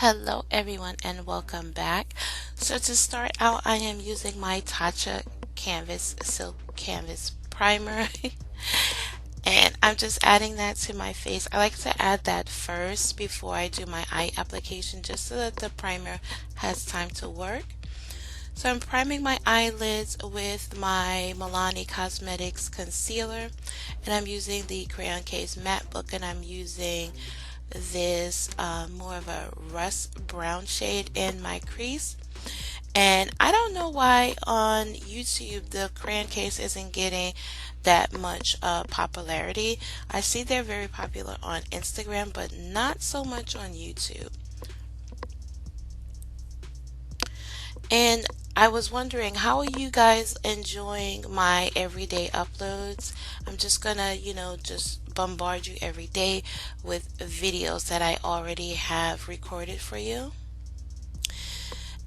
Hello everyone and welcome back. So to start out, I am using my Tatcha Canvas Silk Canvas Primer and I'm just adding that to my face. I like to add that first before I do my eye application just so that the primer has time to work. So I'm priming my eyelids with my Milani Cosmetics concealer, and I'm using the Crayon Case Matte Book, and I'm using this more of a rust brown shade in my crease. And I don't know why on YouTube the Crayon Case isn't getting that much popularity. I see they're very popular on Instagram, but not so much on YouTube. And I was wondering, how are you guys enjoying my everyday uploads? I'm just gonna, just bombard you every day with videos that I already have recorded for you.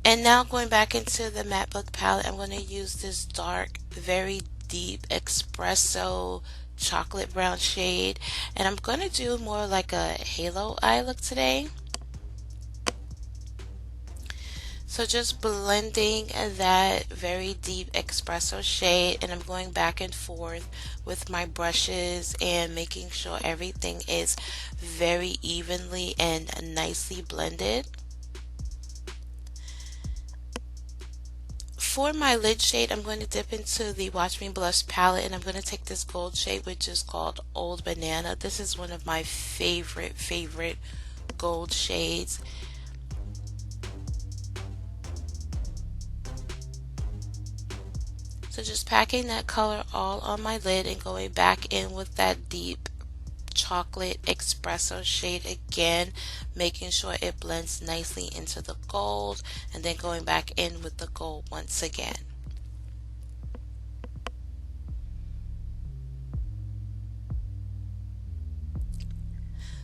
And now going back into the matte book palette, I'm going to use this dark, very deep espresso chocolate brown shade. And I'm going to do more like a halo eye look today. So just blending that very deep espresso shade, and I'm going back and forth with my brushes and making sure everything is very evenly and nicely blended. For my lid shade, I'm going to dip into the Watch Me Blush palette, and I'm going to take this gold shade which is called Old Banana. This is one of my favorite gold shades. So just packing that color all on my lid and going back in with that deep chocolate espresso shade again, making sure it blends nicely into the gold, and then going back in with the gold once again.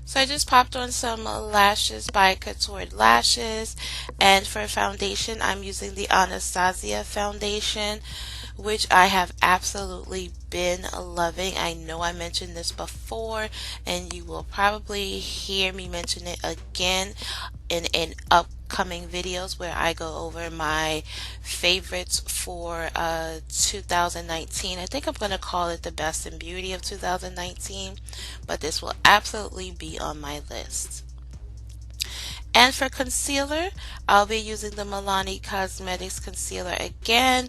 So I just popped on some lashes by Contoured Lashes, and for foundation I'm using the Anastasia foundation, which I have absolutely been loving. I know I mentioned this before, and you will probably hear me mention it again in upcoming videos where I go over my favorites for 2019. I think I'm going to call it the best in beauty of 2019, but this will absolutely be on my list. And for concealer, I'll be using the Milani Cosmetics concealer again.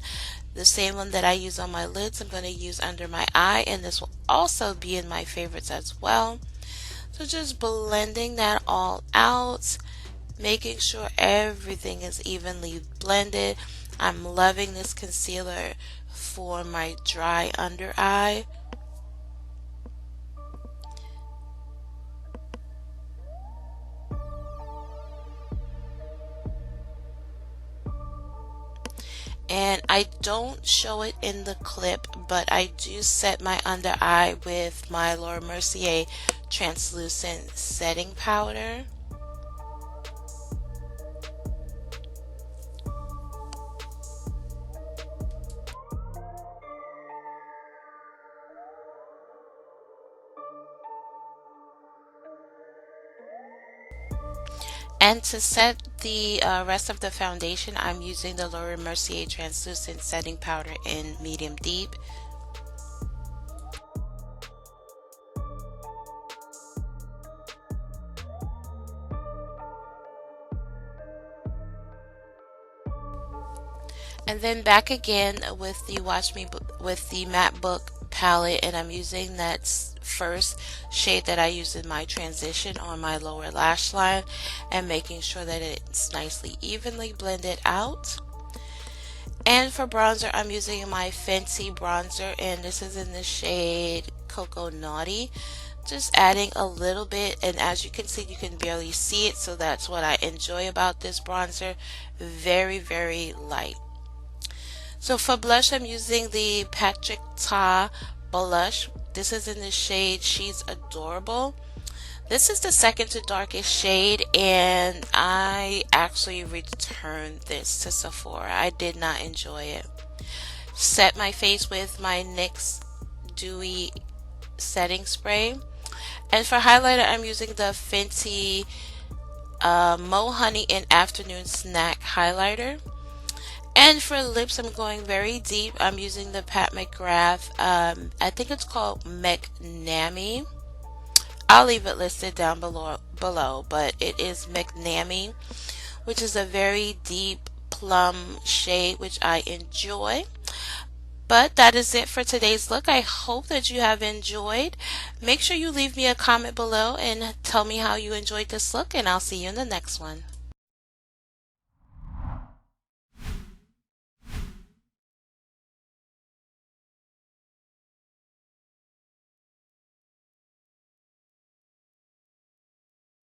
The same one that I use on my lids, I'm going to use under my eye, and this will also be in my favorites as well. So just blending that all out, making sure everything is evenly blended. I'm loving this concealer for my dry under eye. And I don't show it in the clip, but I do set my under eye with my Laura Mercier translucent setting powder. And to set the rest of the foundation, I'm using the Laura Mercier translucent setting powder in medium deep. And then back again with the with the matte book palette, and I'm using that first shade that I use in my transition on my lower lash line, and making sure that it's nicely evenly blended out. And for bronzer, I'm using my Fenty bronzer, and this is in the shade Cocoa Naughty. Just adding a little bit, and as you can see, you can barely see it, so that's what I enjoy about this bronzer. Very light. So for blush, I'm using the Patrick Ta blush. This is in the shade She's Adorable. This is the second to darkest shade, and I actually returned this to Sephora. I did not enjoy it. Set my face with my NYX Dewy Setting Spray. And for highlighter, I'm using the Fenty Mo Honey in Afternoon Snack Highlighter. And for lips, I'm going very deep. I'm using the Pat McGrath. I think it's called McNamee. I'll leave it listed down below, but it is McNamee, which is a very deep plum shade, which I enjoy. But that is it for today's look. I hope that you have enjoyed. Make sure you leave me a comment below and tell me how you enjoyed this look, and I'll see you in the next one.